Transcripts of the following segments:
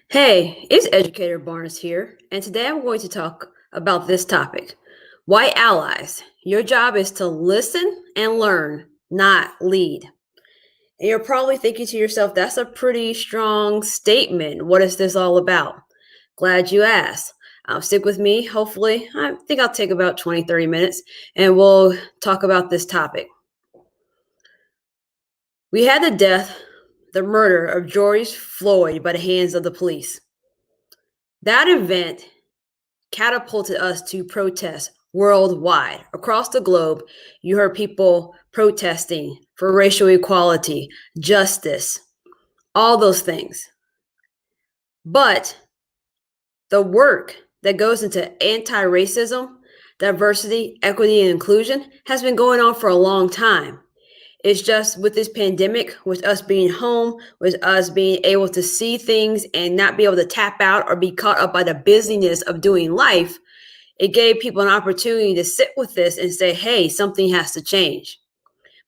Hey, it's Educator Barnes here, and today I'm going to talk about this topic. White allies. Your job is to listen and learn, not lead. And you're probably thinking to yourself, that's a pretty strong statement. What is this all about? Glad you asked. Stick with me. Hopefully, I think I'll take about 20, 30 minutes and we'll talk about this topic. We had the murder of George Floyd by the hands of the police. That event catapulted us to protest worldwide. Across the globe, you heard people protesting for racial equality, justice, all those things. But the work that goes into anti racism, diversity, equity, and inclusion has been going on for a long time. It's just with this pandemic, with us being home, with us being able to see things and not be able to tap out or be caught up by the busyness of doing life, it gave people an opportunity to sit with this and say, hey, something has to change.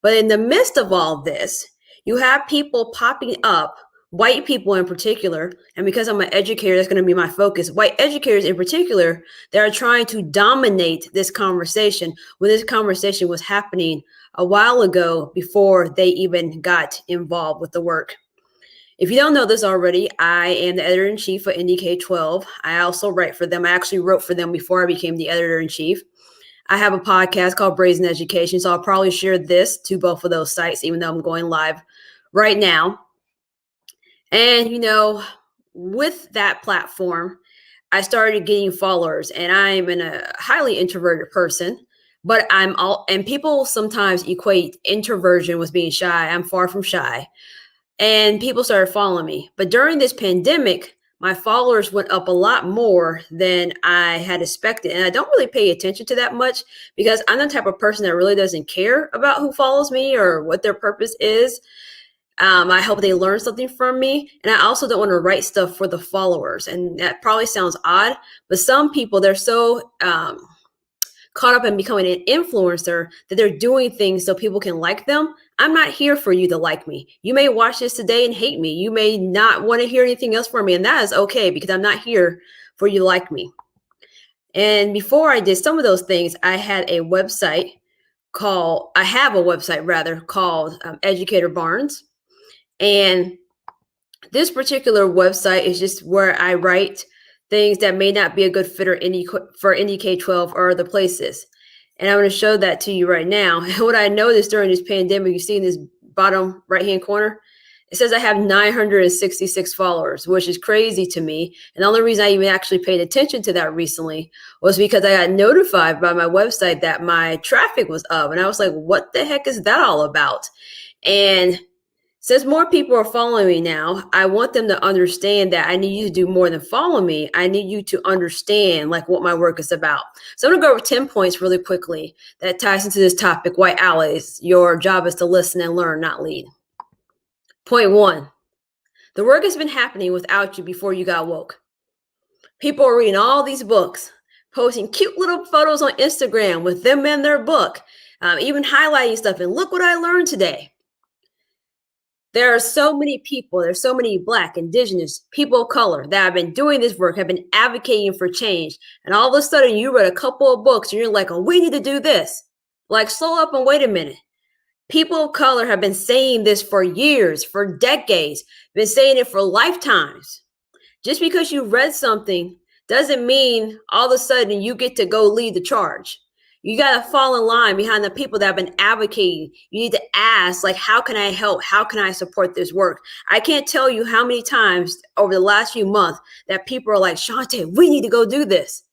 But in the midst of all this, you have people popping up, white people in particular, and because I'm an educator, that's going to be my focus. White educators in particular, that are trying to dominate this conversation when this conversation was happening a while ago before they even got involved with the work. If you don't know this already, I am the editor in chief for Educator 12. I also write for them. I actually wrote for them before I became the editor in chief. I have a podcast called Brazen Education, so I'll probably share this to both of those sites, even though I'm going live right now. And, with that platform, I started getting followers, and I'm a highly introverted person, but and people sometimes equate introversion with being shy. I'm far from shy. And people started following me. But during this pandemic, my followers went up a lot more than I had expected. And I don't really pay attention to that much because I'm the type of person that really doesn't care about who follows me or what their purpose is. I hope they learn something from me. And I also don't want to write stuff for the followers. And that probably sounds odd, but some people, they're so caught up in becoming an influencer that they're doing things so people can like them. I'm not here for you to like me. You may watch this today and hate me. You may not want to hear anything else from me. And that is okay because I'm not here for you to like me. And before I did some of those things, I have a website called Educator Barnes. And this particular website is just where I write things that may not be a good fit for any K-12 or other places. And I'm going to show that to you right now. And what I noticed during this pandemic, you see in this bottom right-hand corner, it says I have 966 followers, which is crazy to me. And the only reason I even actually paid attention to that recently was because I got notified by my website that my traffic was up. And I was like, what the heck is that all about? And since more people are following me now, I want them to understand that I need you to do more than follow me. I need you to understand like what my work is about. So I'm going to go over 10 points really quickly that ties into this topic, white allies. Your job is to listen and learn, not lead. Point 1, the work has been happening without you before you got woke. People are reading all these books, posting cute little photos on Instagram with them in their book, even highlighting stuff. And look what I learned today. There are so many people, there's so many Black, Indigenous, people of color that have been doing this work, have been advocating for change. And all of a sudden you read a couple of books and you're like, oh, we need to do this. Like, slow up and wait a minute. People of color have been saying this for years, for decades, been saying it for lifetimes. Just because you read something doesn't mean all of a sudden you get to go lead the charge. You got to fall in line behind the people that have been advocating. You need to ask, like, how can I help? How can I support this work? I can't tell you how many times over the last few months that people are like, Shante, we need to go do this.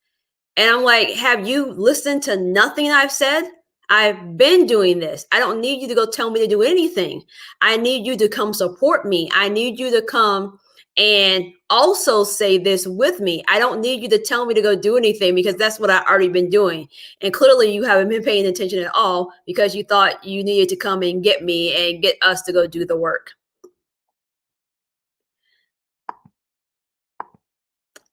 And I'm like, have you listened to nothing I've said? I've been doing this. I don't need you to go tell me to do anything. I need you to come support me. I need you to come and also say this with me. I don't need you to tell me to go do anything because that's what I've already been doing. And clearly you haven't been paying attention at all because you thought you needed to come and get me and get us to go do the work.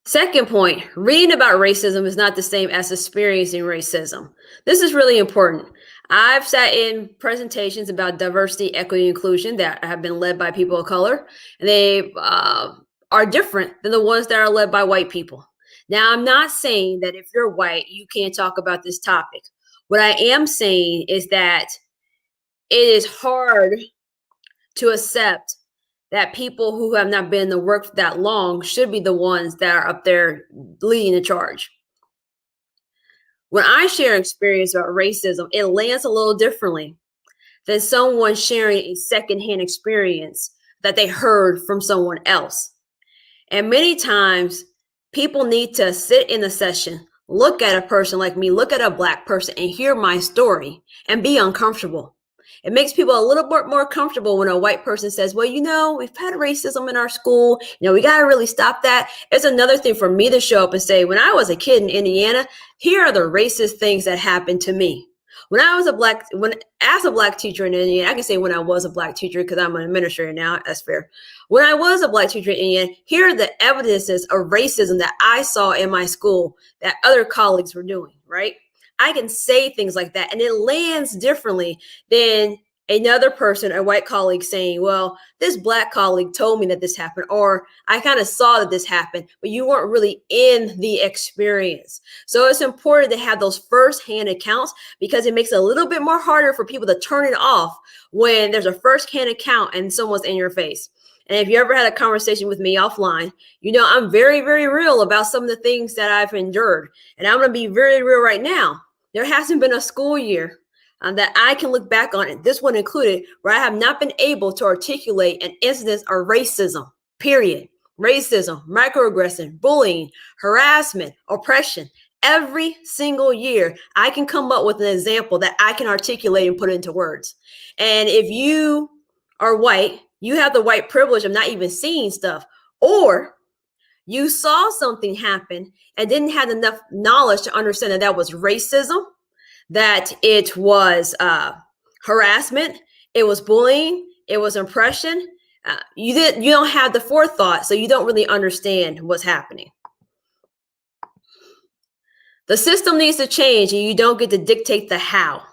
Second point, reading about racism is not the same as experiencing racism. This is really important. I've sat in presentations about diversity, equity, and inclusion that have been led by people of color, and they are different than the ones that are led by white people. Now, I'm not saying that if you're white, you can't talk about this topic. What I am saying is that it is hard to accept that people who have not been in the work that long should be the ones that are up there leading the charge. When I share experience about racism, it lands a little differently than someone sharing a secondhand experience that they heard from someone else. And many times, people need to sit in a session, look at a person like me, look at a Black person, and hear my story and be uncomfortable. It makes people a little bit more comfortable when a white person says, well, we've had racism in our school. We got to really stop that. It's another thing for me to show up and say, when I was a kid in Indiana, here are the racist things that happened to me. As a Black teacher in Indiana, I can say when I was a Black teacher because I'm an administrator now, that's fair. When I was a Black teacher in Indiana, here are the evidences of racism that I saw in my school that other colleagues were doing, right? I can say things like that, and it lands differently than another person, a white colleague, saying, well, this Black colleague told me that this happened, or I kind of saw that this happened, but you weren't really in the experience. So it's important to have those firsthand accounts because it makes it a little bit more harder for people to turn it off when there's a firsthand account and someone's in your face. And if you ever had a conversation with me offline, I'm very, very real about some of the things that I've endured. And I'm going to be very real right now. There hasn't been a school year that I can look back on it, this one included, where I have not been able to articulate an incidence of racism, period. Racism, microaggression, bullying, harassment, oppression. Every single year, I can come up with an example that I can articulate and put into words. And if you are white, you have the white privilege of not even seeing stuff, or you saw something happen and didn't have enough knowledge to understand that that was racism, that it was harassment, it was bullying, it was oppression. You don't have the forethought, so you don't really understand what's happening. The system needs to change, and you don't get to dictate the how.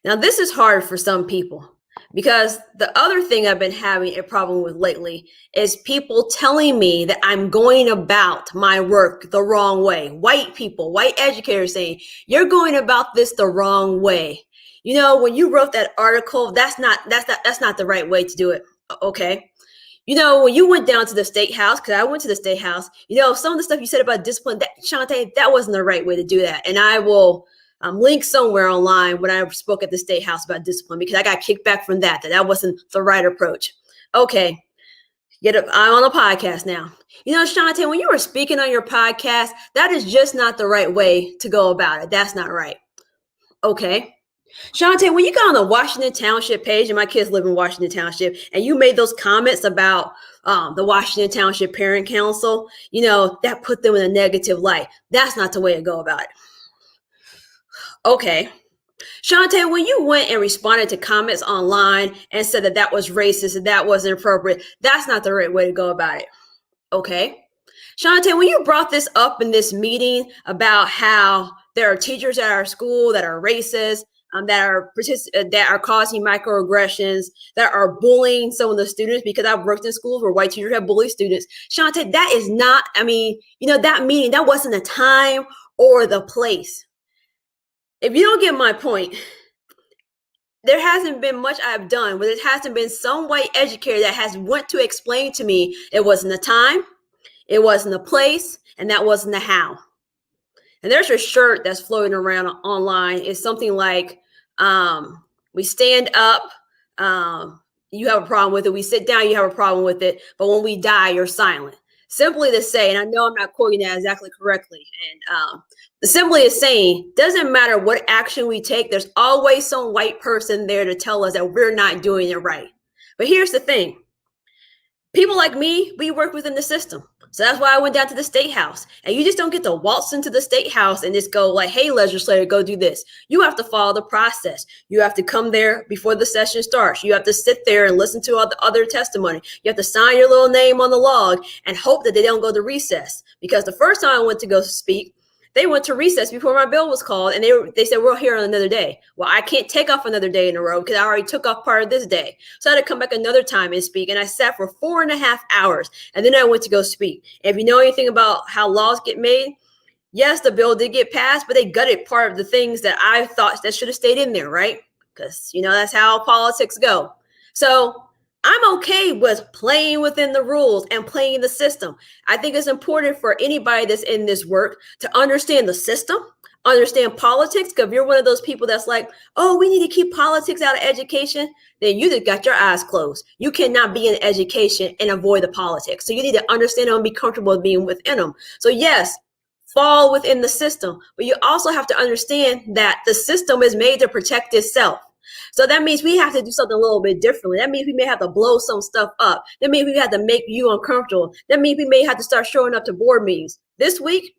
Now, this is hard for some people because the other thing I've been having a problem with lately is people telling me that I'm going about my work the wrong way. White people, white educators saying, you're going about this the wrong way. When you wrote that article, that's not the right way to do it. Okay. When you went down to the State House, because I went to the State House, some of the stuff you said about discipline, Shante, that wasn't the right way to do that. And I will link somewhere online when I spoke at the State House about discipline, because I got kicked back from that wasn't the right approach. Okay, I'm on a podcast now. Shante, when you were speaking on your podcast, that is just not the right way to go about it. That's not right. Okay. Shante, when you got on the Washington Township page, and my kids live in Washington Township, and you made those comments about the Washington Township Parent Council, that put them in a negative light. That's not the way to go about it. Okay. Shante, when you went and responded to comments online and said that was racist and that wasn't appropriate, that's not the right way to go about it. Okay. Shante, when you brought this up in this meeting about how there are teachers at our school that are racist, that are causing microaggressions, that are bullying some of the students, because I've worked in schools where white teachers have bullied students. Shante, that is not, that meeting, that wasn't the time or the place. If you don't get my point, there hasn't been much I've done, but it hasn't been some white educator that has went to explain to me it wasn't the time, it wasn't the place, and that wasn't the how. And there's a shirt that's floating around online. It's something like, we stand up, you have a problem with it. We sit down, you have a problem with it. But when we die, you're silent. Simply to say, and I know I'm not quoting that exactly correctly, and simply is saying, doesn't matter what action we take, there's always some white person there to tell us that we're not doing it right. But here's the thing. People like me, we work within the system. So that's why I went down to the State House. And you just don't get to waltz into the State House and just go like, hey, legislator, go do this. You have to follow the process. You have to come there before the session starts. You have to sit there and listen to all the other testimony. You have to sign your little name on the log and hope that they don't go to recess. Because the first time I went to go speak, They went to recess before my bill was called, and they said, we're here on another day. Well, I can't take off another day in a row because I already took off part of this day. So I had to come back another time and speak. And I sat for 4.5 hours, and then I went to go speak. And if you know anything about how laws get made, yes, the bill did get passed, but they gutted part of the things that I thought that should have stayed in there, right? Because, that's how politics go. So I'm okay with playing within the rules and playing the system. I think it's important for anybody that's in this work to understand the system, understand politics. Because if you're one of those people that's like, oh, we need to keep politics out of education, then you just got your eyes closed. You cannot be in education and avoid the politics. So you need to understand them and be comfortable with being within them. So yes, fall within the system, but you also have to understand that the system is made to protect itself. So that means we have to do something a little bit differently. That means we may have to blow some stuff up. That means we have to make you uncomfortable. That means we may have to start showing up to board meetings. This week,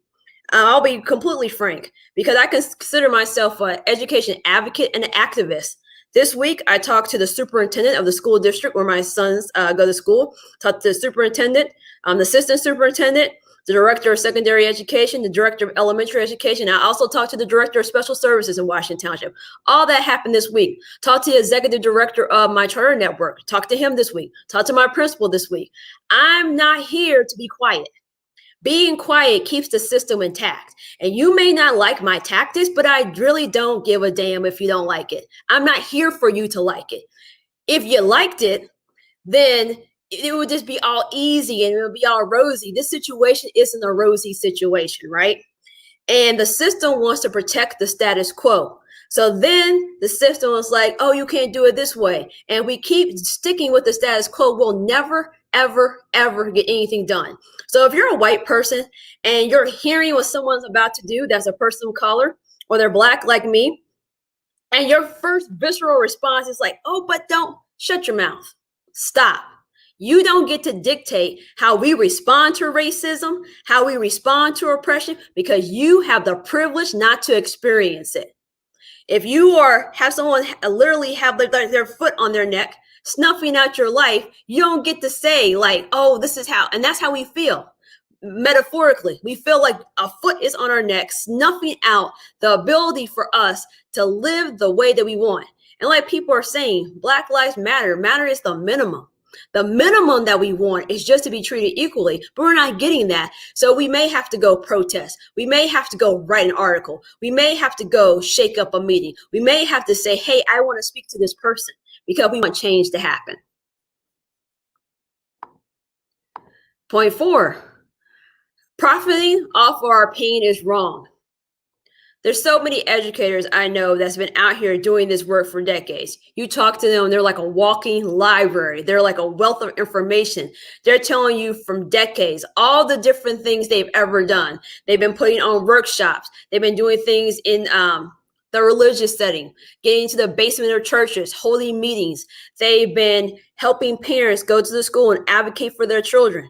I'll be completely frank, because I consider myself an education advocate and an activist. This week, I talked to the superintendent of the school district where my sons go to school, talked to the superintendent, the assistant superintendent, the director of secondary education, the director of elementary education. I also talked to the director of special services in Washington Township. All that happened this week. Talked to the executive director of my charter network. Talked to him this week. Talked to my principal this week. I'm not here to be quiet. Being quiet keeps the system intact. And you may not like my tactics, but I really don't give a damn if you don't like it. I'm not here for you to like it. If you liked it, then it would just be all easy and it would be all rosy. This situation isn't a rosy situation, right? And the system wants to protect the status quo. So then the system is like, oh, you can't do it this way. And we keep sticking with the status quo. We'll never, ever, ever get anything done. So if you're a white person and you're hearing what someone's about to do, that's a person of color, or they're Black like me, and your first visceral response is like, oh, but don't, shut your mouth. Stop. You don't get to dictate how we respond to racism, how we respond to oppression, because you have the privilege not to experience it. If you have someone literally have their foot on their neck, snuffing out your life, you don't get to say like, oh, this is how, and that's how we feel. Metaphorically, we feel like a foot is on our neck, snuffing out the ability for us to live the way that we want. And like people are saying, Black Lives Matter. Matter is the minimum. The minimum that we want is just to be treated equally, but we're not getting that. So we may have to go protest. We may have to go write an article. We may have to go shake up a meeting. We may have to say, hey, I want to speak to this person because we want change to happen. Point 4, profiting off of our pain is wrong. There's so many educators I know that's been out here doing this work for decades. You talk to them, they're like a walking library. They're like a wealth of information. They're telling you from decades, all the different things they've ever done. They've been putting on workshops. They've been doing things in the religious setting, getting to the basement of churches, holding meetings. They've been helping parents go to the school and advocate for their children.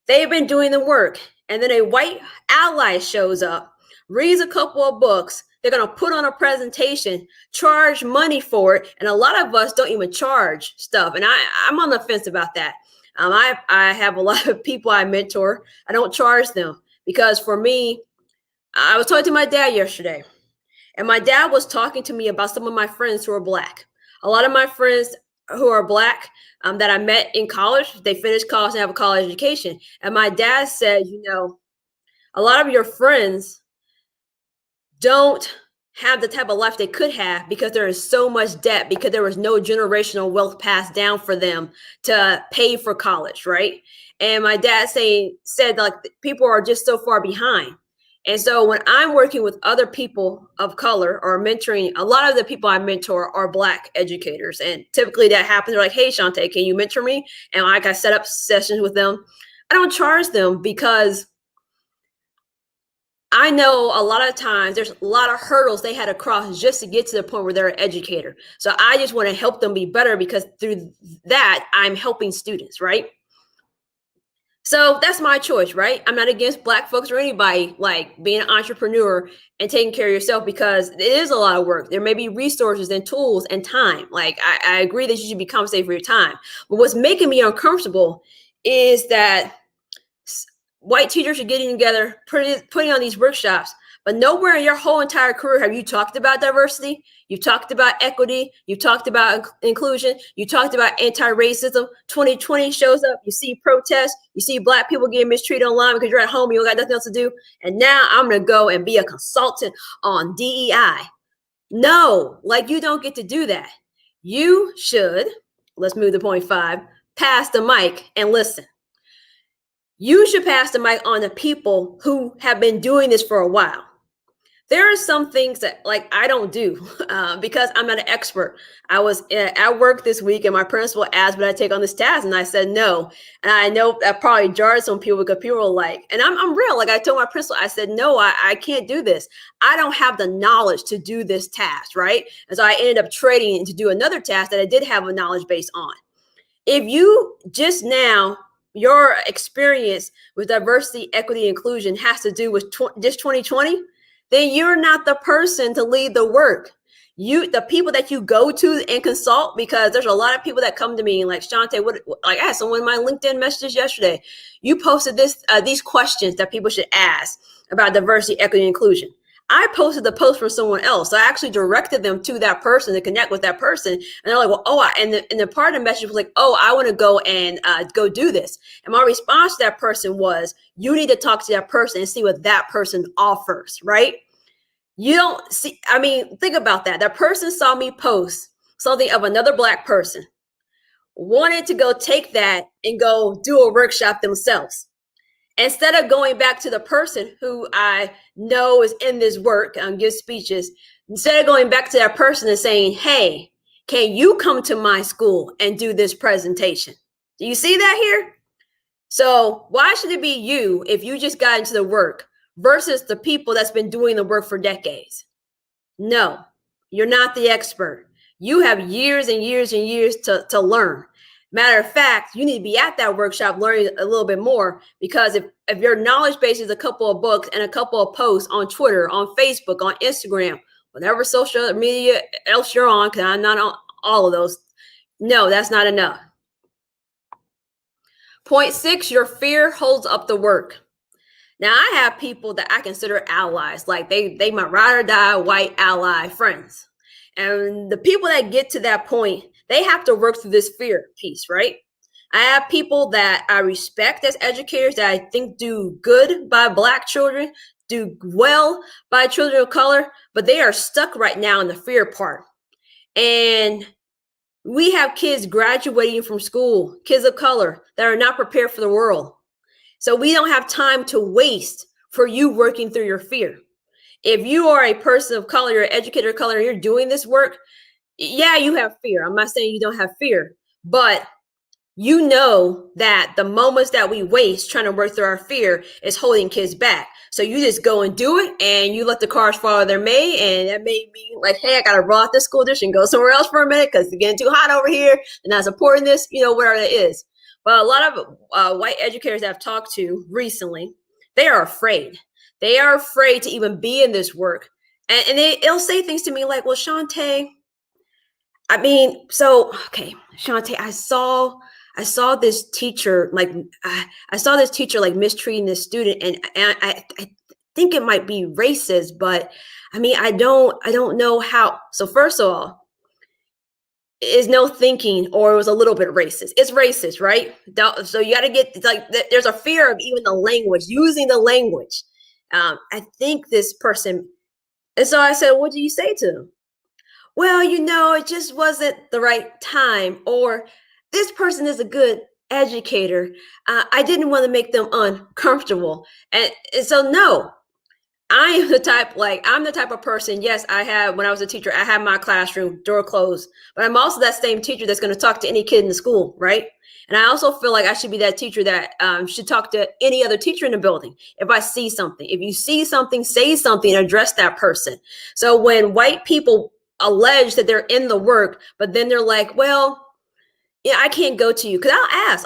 They've been doing the work. And then a white ally shows up, reads a couple of books. They're going to put on a presentation, charge money for it. And a lot of us don't even charge stuff. And I'm on the fence about that. I have a lot of people I mentor. I don't charge them because for me, I was talking to my dad yesterday, and my dad was talking to me about some of my friends who are Black. A lot of my friends who are Black that I met in college, they finished college and have a college education. And my dad said, a lot of your friends don't have the type of life they could have because there is so much debt, because there was no generational wealth passed down for them to pay for college, right? And my dad said like people are just so far behind. And so when I'm working with other people of color or mentoring, a lot of the people I mentor are Black educators. And typically that happens. They're like, hey, Shantae, can you mentor me? And like I set up sessions with them. I don't charge them because I know a lot of times there's a lot of hurdles they had to cross just to get to the point where they're an educator. So I just want to help them be better because through that, I'm helping students, right? So that's my choice, right? I'm not against Black folks or anybody like being an entrepreneur and taking care of yourself because it is a lot of work. There may be resources and tools and time. Like I agree that you should be compensated for your time. But what's making me uncomfortable is that white teachers are getting together, putting on these workshops, But nowhere in your whole entire career have you talked about diversity. You've talked about equity. You've talked about inclusion. You talked about anti-racism. 2020 shows up. You see protests. You see Black people getting mistreated online because you're at home. You don't got nothing else to do. And now I'm going to go and be a consultant on DEI. No, like you don't get to do that. You should, let's move to point 5, pass the mic and listen. You should pass the mic on to people who have been doing this for a while. There are some things that like I don't do because I'm not an expert. I was at work this week and my principal asked, would I take on this task? And I said no. And I know that probably jarred some people because people were like, and I'm real. Like I told my principal, I said, no, I can't do this. I don't have the knowledge to do this task, right? And so I ended up trading to do another task that I did have a knowledge base on. If you just now, your experience with diversity, equity, inclusion has to do with just 2020, then you're not the person to lead the work. The people that you go to and consult, because there's a lot of people that come to me and like, Shante, like I had someone in my LinkedIn messages yesterday. You posted these questions that people should ask about diversity, equity, and inclusion. I posted the post for someone else. So I actually directed them to that person to connect with that person. And they're like, well, and the part of the message was like, I want to go and go do this. And my response to that person was, you need to talk to that person and see what that person offers, right? You don't see, I mean, think about that. That person saw me post something of another Black person, wanted to go take that and go do a workshop themselves. Instead of going back to the person who I know is in this work and give speeches, instead of going back to that person and saying, hey, can you come to my school and do this presentation? Do you see that here? So why should it be you if you just got into the work versus the people that's been doing the work for decades? No, you're not the expert. You have years and years and years to learn. Matter of fact, you need to be at that workshop learning a little bit more, because if your knowledge base is a couple of books and a couple of posts on Twitter, on Facebook, on Instagram, whatever social media else you're on, because I'm not on all of those, no, that's not enough. Point 6, your fear holds up the work. Now, I have people that I consider allies, like they my ride or die white ally friends. And the people that get to that point, they have to work through this fear piece, right? I have people that I respect as educators that I think do good by Black children, do well by children of color, but they are stuck right now in the fear part. And we have kids graduating from school, kids of color that are not prepared for the world. So we don't have time to waste for you working through your fear. If you are a person of color, you're an educator of color, and you're doing this work, yeah, you have fear. I'm not saying you don't have fear, but you know that the moments that we waste trying to work through our fear is holding kids back. So you just go and do it, and you let the cars follow their may, and that may be like, hey, I got to roll out this school district and go somewhere else for a minute because it's getting too hot over here, and not supporting this, whatever it is. But a lot of white educators that I've talked to recently, they are afraid. They are afraid to even be in this work. And they'll say things to me like, well, Shante, okay, Shante, I saw this teacher, like, I saw this teacher like mistreating this student. And I think it might be racist, but I don't know how. So first of all, is no thinking, or it was a little bit racist. It's racist, right? So you got to get, like, there's a fear of even the language, using the language. I think this person, and so I said, what do you say to them? Well, it just wasn't the right time, or this person is a good educator. I didn't want to make them uncomfortable. And so, no, I'm the type of person. Yes, when I was a teacher, I had my classroom door closed, but I'm also that same teacher that's going to talk to any kid in the school, right? And I also feel like I should be that teacher that should talk to any other teacher in the building. If I see something, if you see something, say something, and address that person. So when white people allege that they're in the work, but then they're like, well, I can't go to you, because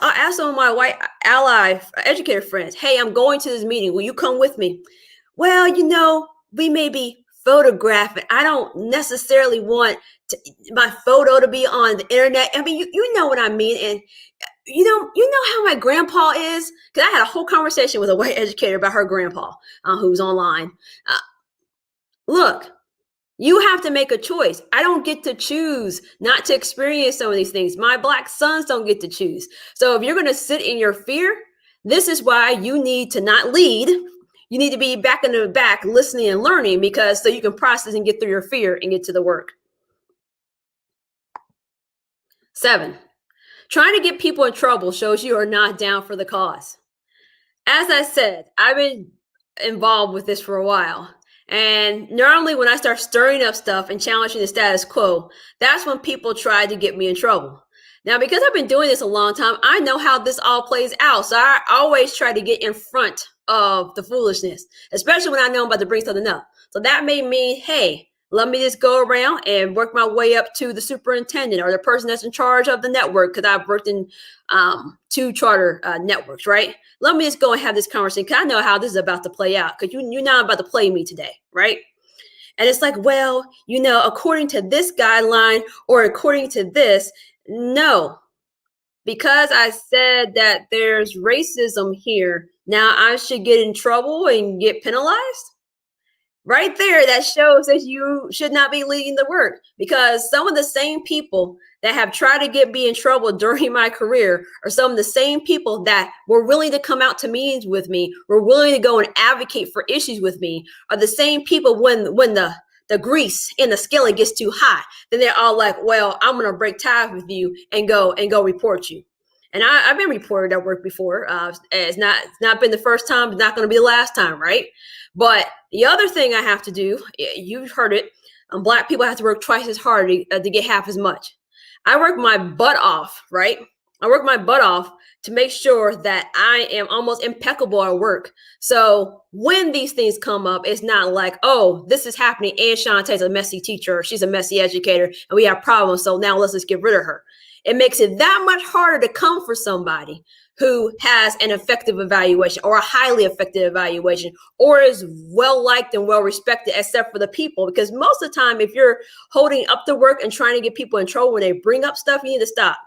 I'll ask some of my white ally educator friends, hey, I'm going to this meeting. Will you come with me? Well, we may be photographing. I don't necessarily want my photo to be on the internet. You know what I mean. And you know how my grandpa is, because I had a whole conversation with a white educator about her grandpa who's online. Look, you have to make a choice. I don't get to choose not to experience some of these things. My Black sons don't get to choose. So if you're going to sit in your fear, this is why you need to not lead. You need to be back in the back listening and learning, because so you can process and get through your fear and get to the work. 7, trying to get people in trouble shows you are not down for the cause. As I said, I've been involved with this for a while. And normally, when I start stirring up stuff and challenging the status quo, that's when people try to get me in trouble. Now, because I've been doing this a long time, I know how this all plays out. So I always try to get in front of the foolishness, especially when I know I'm about to bring something up. So that may mean, hey, let me just go around and work my way up to the superintendent or the person that's in charge of the network, because I've worked in 2 charter networks, right? Let me just go and have this conversation, because I know how this is about to play out, because you're not about to play me today, right? And it's like, well, according to this guideline or according to this, no, because I said that there's racism here, now I should get in trouble and get penalized? Right there, that shows that you should not be leading the work, because some of the same people that have tried to get me in trouble during my career are some of the same people that were willing to come out to meetings with me, were willing to go and advocate for issues with me, are the same people when the grease in the skillet gets too hot, then they're all like, well, I'm going to break ties with you and go report you. And I've been reported at work before. It's not been the first time. It's not going to be the last time, right? But the other thing I have to do, you've heard it, Black people have to work twice as hard to get half as much. I work my butt off, right? I work my butt off to make sure that I am almost impeccable at work. So when these things come up, it's not like, oh, this is happening, and Shantae's a messy teacher, she's a messy educator, and we have problems, so now let's just get rid of her. It makes it that much harder to come for somebody who has an effective evaluation or a highly effective evaluation or is well liked and well respected, except for the people. Because most of the time, if you're holding up the work and trying to get people in trouble when they bring up stuff, you need to stop.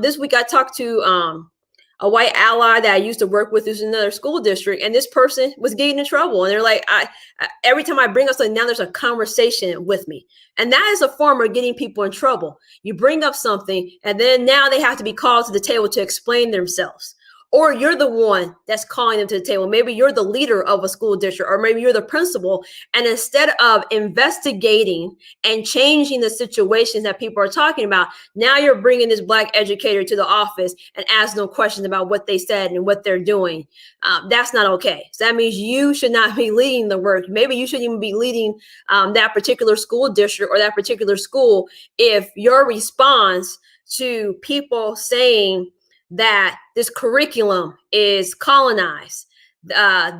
This week I talked to a white ally that I used to work with who's in another school district, and this person was getting in trouble. And they're like, every time I bring up something, now there's a conversation with me. And that is a form of getting people in trouble. You bring up something, and then now they have to be called to the table to explain themselves. Or you're the one that's calling them to the table. Maybe you're the leader of a school district, or maybe you're the principal. And instead of investigating and changing the situations that people are talking about, now you're bringing this Black educator to the office and asking them questions about what they said and what they're doing. That's not okay. So that means you should not be leading the work. Maybe you shouldn't even be leading that particular school district or that particular school if your response to people saying that this curriculum is colonized,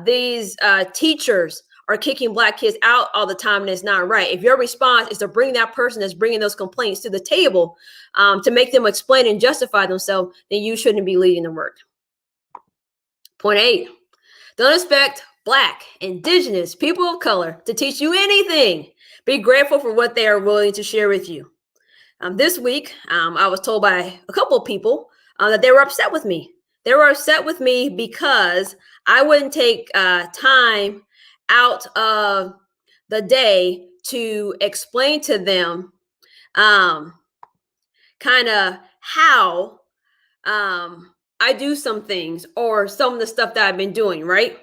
these teachers are kicking Black kids out all the time, and it's not right. If your response is to bring that person that's bringing those complaints to the table to make them explain and justify themselves, then you shouldn't be leading the work. Point 8, don't expect Black, Indigenous, people of color to teach you anything. Be grateful for what they are willing to share with you. This week, I was told by a couple of people that they were upset with me. They were upset with me because I wouldn't take time out of the day to explain to them kind of how I do some things or some of the stuff that I've been doing, right?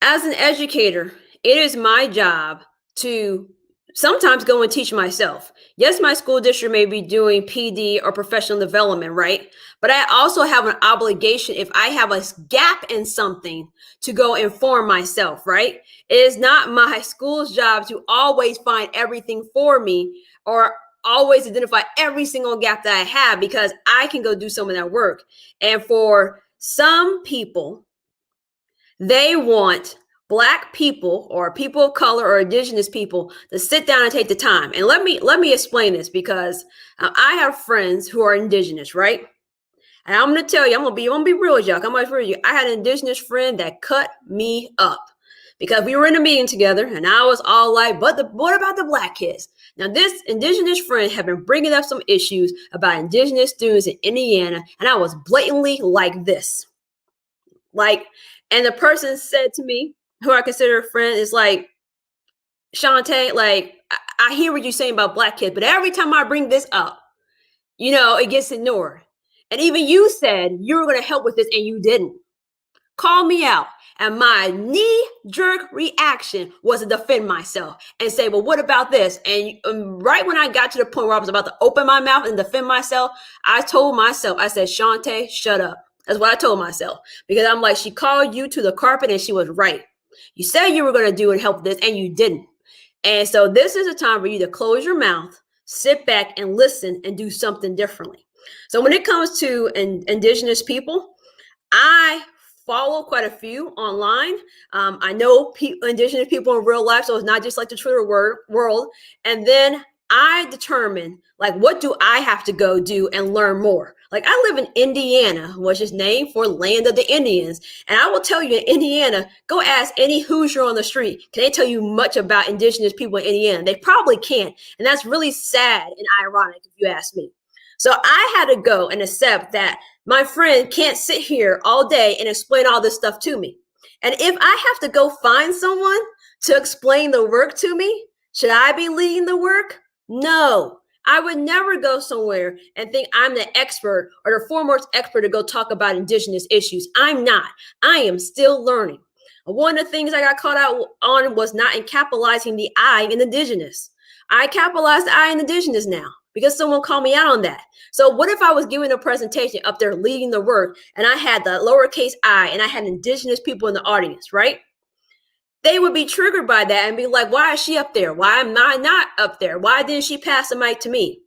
As an educator, it is my job to sometimes go and teach myself. Yes, my school district may be doing PD or professional development, right? But I also have an obligation, if I have a gap in something, to go inform myself, right? It is not my school's job to always find everything for me or always identify every single gap that I have, because I can go do some of that work. And for some people, they want Black people or people of color or Indigenous people to sit down and take the time. And let me explain this, because I have friends who are Indigenous, right? And I'm going to tell you, I'm going to be real with y'all. I'm going to be real with you. I had an Indigenous friend that cut me up because we were in a meeting together, and I was all like, but what about the Black kids? Now, this Indigenous friend had been bringing up some issues about Indigenous students in Indiana, and I was blatantly like this. And the person said to me, who I consider a friend, is like, Shantae, like, I hear what you're saying about black kids, but every time I bring this up, it gets ignored. And even you said you were going to help with this and you didn't. Call me out. And my knee jerk reaction was to defend myself and say, well, what about this? And right when I got to the point where I was about to open my mouth and defend myself, I told myself, I said, Shantae, shut up. That's what I told myself. Because I'm like, she called you to the carpet and she was right. You said you were going to do and help this and you didn't. And so this is a time for you to close your mouth, sit back and listen and do something differently. So when it comes to indigenous people, I follow quite a few online. I know indigenous people in real life, so it's not just like the Twitter world. And then I determine, like, what do I have to go do and learn more? Like, I live in Indiana, which is named for land of the Indians. And I will tell you, in Indiana, go ask any Hoosier on the street. Can they tell you much about indigenous people in Indiana? They probably can't. And that's really sad and ironic, if you ask me. So I had to go and accept that my friend can't sit here all day and explain all this stuff to me. And if I have to go find someone to explain the work to me, should I be leading the work? No. I would never go somewhere and think I'm the expert or the foremost expert to go talk about indigenous issues. I'm not. I am still learning. One of the things I got caught out on was not capitalizing the I in indigenous. I capitalize the I in indigenous now because someone called me out on that. So what if I was giving a presentation up there leading the work and I had the lowercase I and I had indigenous people in the audience, right? They would be triggered by that and be like, why is she up there? Why am I not up there? Why didn't she pass the mic to me?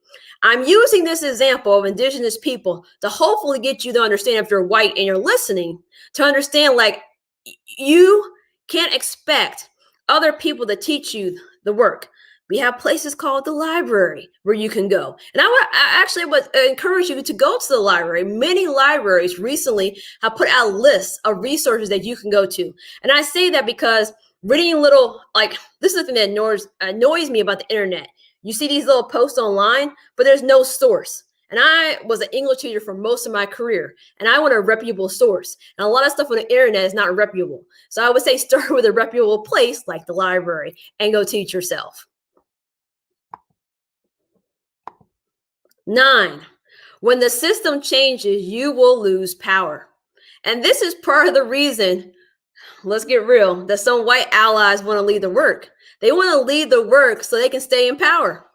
I'm using this example of indigenous people to hopefully get you to understand, if you're white and you're listening, to understand, like, you can't expect other people to teach you the work. We have places called the library where you can go. And I actually would encourage you to go to the library. Many libraries recently have put out lists of resources that you can go to. And I say that because reading little, like, this is the thing that annoys me about the internet. You see these little posts online, but there's no source. And I was an English teacher for most of my career, and I want a reputable source. And a lot of stuff on the internet is not reputable. So I would say start with a reputable place like the library and go teach yourself. 9, when the system changes, you will lose power. And this is part of the reason, let's get real, that some white allies want to lead the work. They want to lead the work so they can stay in power.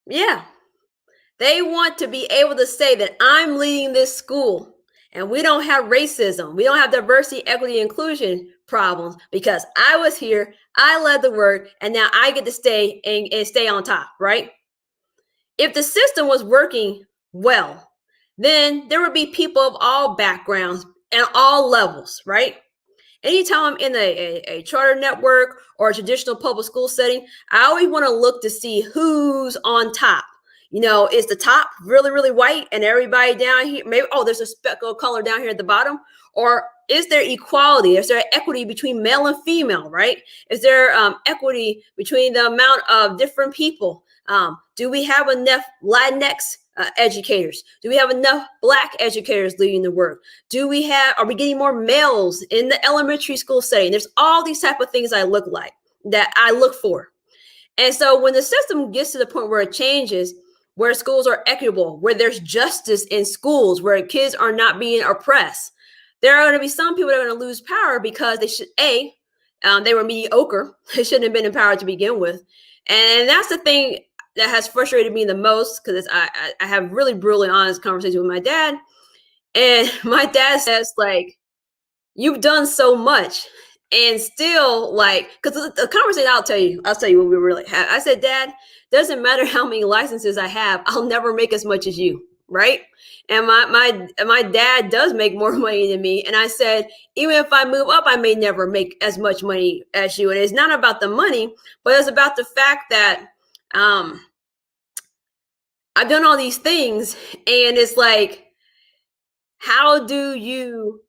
Yeah. They want to be able to say that I'm leading this school and we don't have racism. We don't have diversity, equity, inclusion problems because I was here, I led the work, and now I get to stay and stay on top, right? If the system was working well, then there would be people of all backgrounds and all levels, right? Anytime I'm in a charter network or a traditional public school setting, I always want to look to see who's on top. Is the top really, really white and everybody down here, maybe, there's a speck of color down here at the bottom? Or is there equality? Is there equity between male and female, right? Is there equity between the amount of different people? Do we have enough Latinx educators? Do we have enough Black educators leading the work? Are we getting more males in the elementary school setting? There's all these type of things I look for. And so when the system gets to the point where it changes, where schools are equitable, where there's justice in schools, where kids are not being oppressed, there are going to be some people that are going to lose power because they were mediocre. They shouldn't have been in power to begin with. And that's the thing that has frustrated me the most, because I have really brutally honest conversations with my dad. And my dad says, like, you've done so much. And still, like, because the conversation, I'll tell you what we really had. I said, Dad, doesn't matter how many licenses I have, I'll never make as much as you, right? And my dad does make more money than me. And I said, even if I move up, I may never make as much money as you. And it's not about the money, but it's about the fact that I've done all these things, and it's like, how do you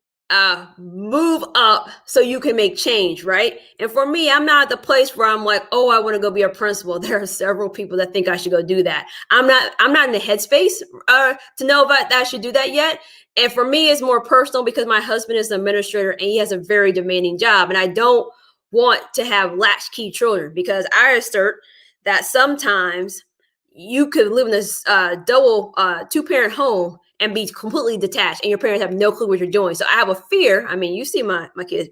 move up so you can make change, right? And for me, I'm not at the place where I'm like, oh, I want to go be a principal. There are several people that think I should go do that. I'm not in the headspace to know if I should do that yet. And for me, it's more personal because my husband is an administrator and he has a very demanding job, and I don't want to have latchkey children, because I assert that sometimes you could live in this double two-parent home and be completely detached, and your parents have no clue what you're doing. So I have a fear. I mean, you see my kids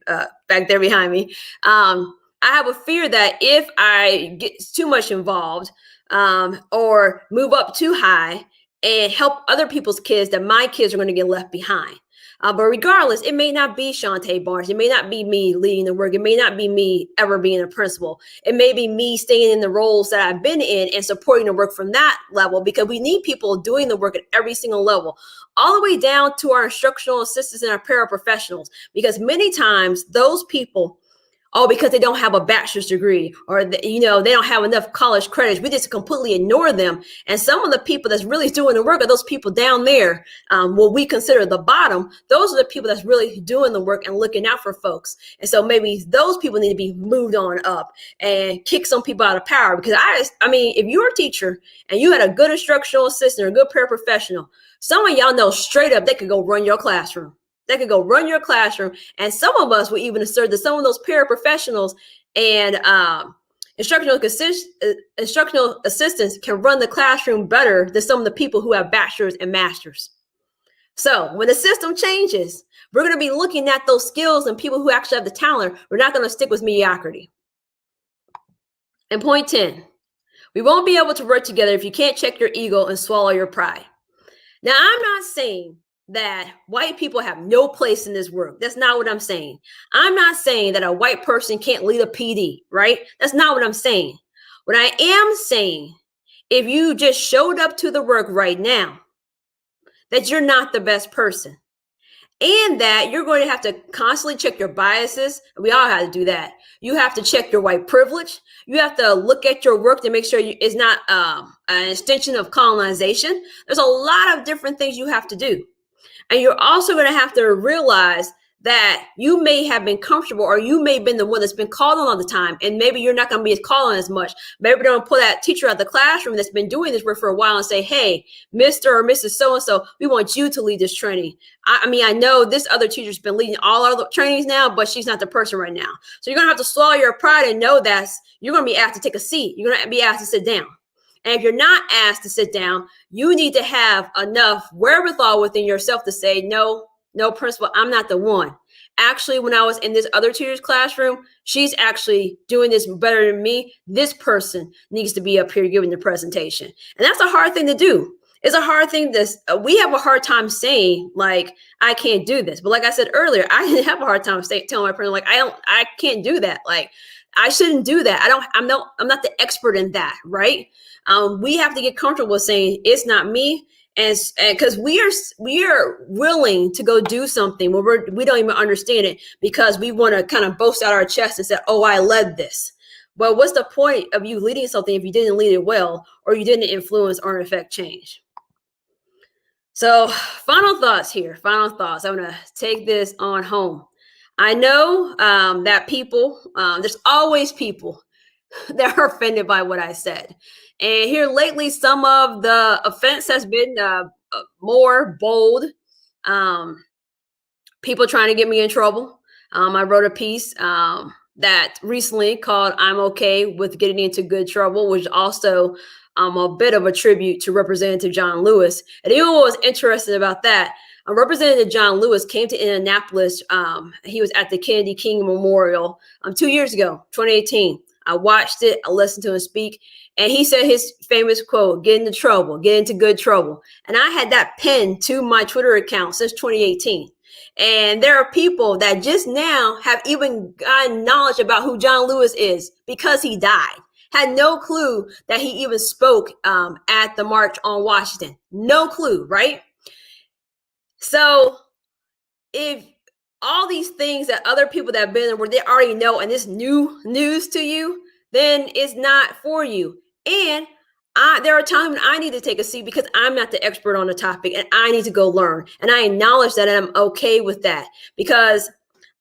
back there behind me. I have a fear that if I get too much involved or move up too high and help other people's kids, that my kids are going to get left behind. But regardless, it may not be Shantae Barnes. It may not be me leading the work. It may not be me ever being a principal. It may be me staying in the roles that I've been in and supporting the work from that level, because we need people doing the work at every single level, all the way down to our instructional assistants and our paraprofessionals, because many times those people, because they don't have a bachelor's degree, or they don't have enough college credits, we just completely ignore them. And some of the people that's really doing the work are those people down there, what we consider the bottom. Those are the people that's really doing the work and looking out for folks. And so maybe those people need to be moved on up and kick some people out of power. Because I mean, if you're a teacher and you had a good instructional assistant or a good paraprofessional, some of y'all know straight up they could go run your classroom. They could go run your classroom. And some of us will even assert that some of those paraprofessionals and instructional assistants can run the classroom better than some of the people who have bachelor's and master's. So when the system changes, we're going to be looking at those skills and people who actually have the talent. We're not going to stick with mediocrity. And point 10, we won't be able to work together if you can't check your ego and swallow your pride. Now, I'm not saying that white people have no place in this work. That's not what I'm saying. I'm not saying that a white person can't lead a PD, right? That's not what I'm saying. What I am saying, if you just showed up to the work right now, that you're not the best person, and that you're going to have to constantly check your biases. We all have to do that. You have to check your white privilege. You have to look at your work to make sure it's not an extension of colonization. There's a lot of different things you have to do. And you're also going to have to realize that you may have been comfortable, or you may have been the one that's been called on all the time. And maybe you're not going to be called on as much. Maybe they're going to pull that teacher out of the classroom that's been doing this work for a while and say, hey, Mr. or Mrs. So-and-so, we want you to lead this training. I mean, I know this other teacher's been leading all our trainings now, but she's not the person right now. So you're going to have to swallow your pride and know that you're going to be asked to take a seat. You're going to be asked to sit down. And if you're not asked to sit down, you need to have enough wherewithal within yourself to say, no, principal, I'm not the one. Actually, when I was in this other teacher's classroom, she's actually doing this better than me. This person needs to be up here giving the presentation. And that's a hard thing to do. It's a hard thing we have a hard time saying, like, I can't do this. But like I said earlier, I didn't have a hard time telling my person, like, I can't do that. Like, I shouldn't do that. I'm not the expert in that, right? We have to get comfortable with saying it's not me, and because we are willing to go do something where we don't even understand it, because we want to kind of boast out our chest and say, oh, I led this. Well, what's the point of you leading something if you didn't lead it well, or you didn't influence or affect change? So final thoughts here. I'm going to take this on home. I know that people, there's always people that are offended by what I said. And here lately, some of the offense has been more bold. People trying to get me in trouble. I wrote a piece that recently called I'm Okay with Getting Into Good Trouble, which also a bit of a tribute to Representative John Lewis. And anyone was interested about that, Representative John Lewis came to Indianapolis. He was at the Kennedy King Memorial 2 years ago, 2018. I watched it. I listened to him speak. And he said his famous quote, get into trouble, get into good trouble. And I had that pinned to my Twitter account since 2018. And there are people that just now have even gotten knowledge about who John Lewis is because he died. Had no clue that he even spoke at the March on Washington. No clue, right? So if all these things that other people that have been there where they already know and this new news to you, then it's not for you. And there are times when I need to take a seat because I'm not the expert on the topic and I need to go learn. And I acknowledge that and I'm okay with that because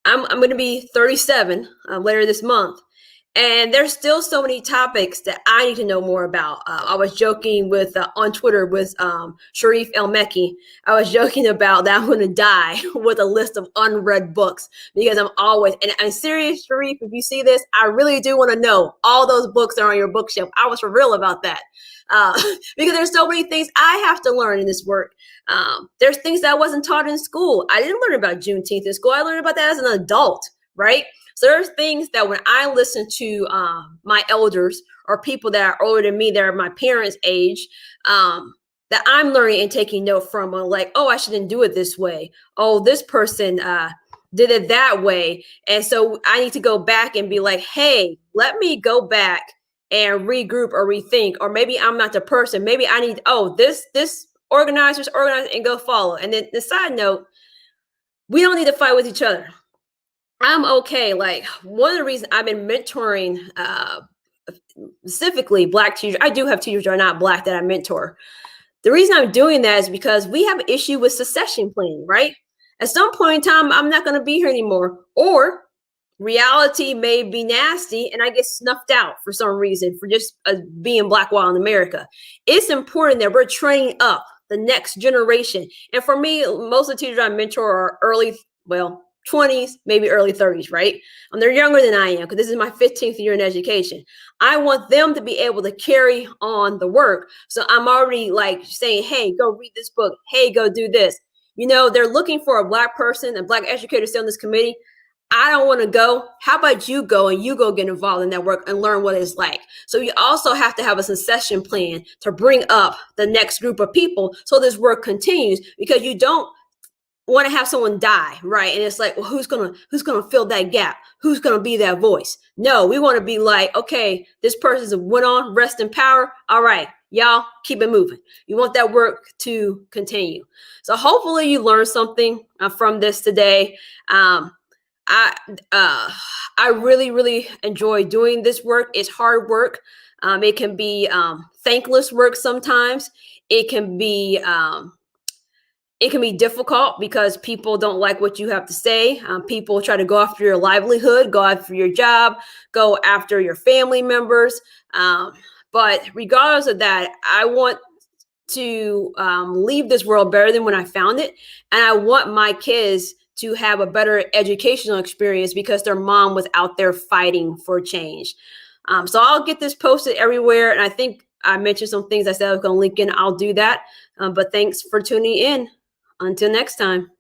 I'm going to be 37 later this month. And there's still so many topics that I need to know more about. I was joking with on Twitter with Sharif El Mekki. I was joking about that I'm going to die with a list of unread books because I'm always, and I'm serious, Sharif, if you see this, I really do want to know all those books that are on your bookshelf. I was for real about that. Because there's so many things I have to learn in this work. There's things that I wasn't taught in school. I didn't learn about Juneteenth in school. I learned about that as an adult, right? So there's things that when I listen to my elders or people that are older than me, that are my parents' age, that I'm learning and taking note from, like, oh, I shouldn't do it this way. Oh, this person did it that way. And so I need to go back and be like, hey, let me go back and regroup or rethink, or maybe I'm not the person. Maybe I need, oh, this organizers organize and go follow. And then the side note, we don't need to fight with each other. I'm okay. Like, one of the reasons I've been mentoring specifically Black teachers, I do have teachers that are not Black that I mentor. The reason I'm doing that is because we have an issue with succession planning, right? At some point in time, I'm not going to be here anymore, or reality may be nasty and I get snuffed out for some reason for just being Black while in America. It's important that we're training up the next generation. And for me, most of the teachers I mentor are early, well, 20s, maybe early 30s, right? They're younger than I am because this is my 15th year in education. I want them to be able to carry on the work. So I'm already like saying, hey, go read this book. Hey, go do this. You know, they're looking for a Black person, a Black educator still on this committee. I don't want to go. How about you go and you go get involved in that work and learn what it's like? So you also have to have a succession plan to bring up the next group of people so this work continues, because you don't want to have someone die, right? And it's like, well, who's gonna fill that gap? Who's gonna be that voice? No, we want to be like, okay, this person's went on, rest in power. All right, y'all keep it moving. You want that work to continue. So hopefully you learned something from this today. I I really enjoy doing this work. It's hard work. It can be thankless work sometimes. It can be difficult because people don't like what you have to say. People try to go after your livelihood, go after your job, go after your family members. But regardless of that, I want to leave this world better than when I found it. And I want my kids to have a better educational experience because their mom was out there fighting for change. So I'll get this posted everywhere. And I think I mentioned some things I said I was going to link in. I'll do that. But thanks for tuning in. Until next time.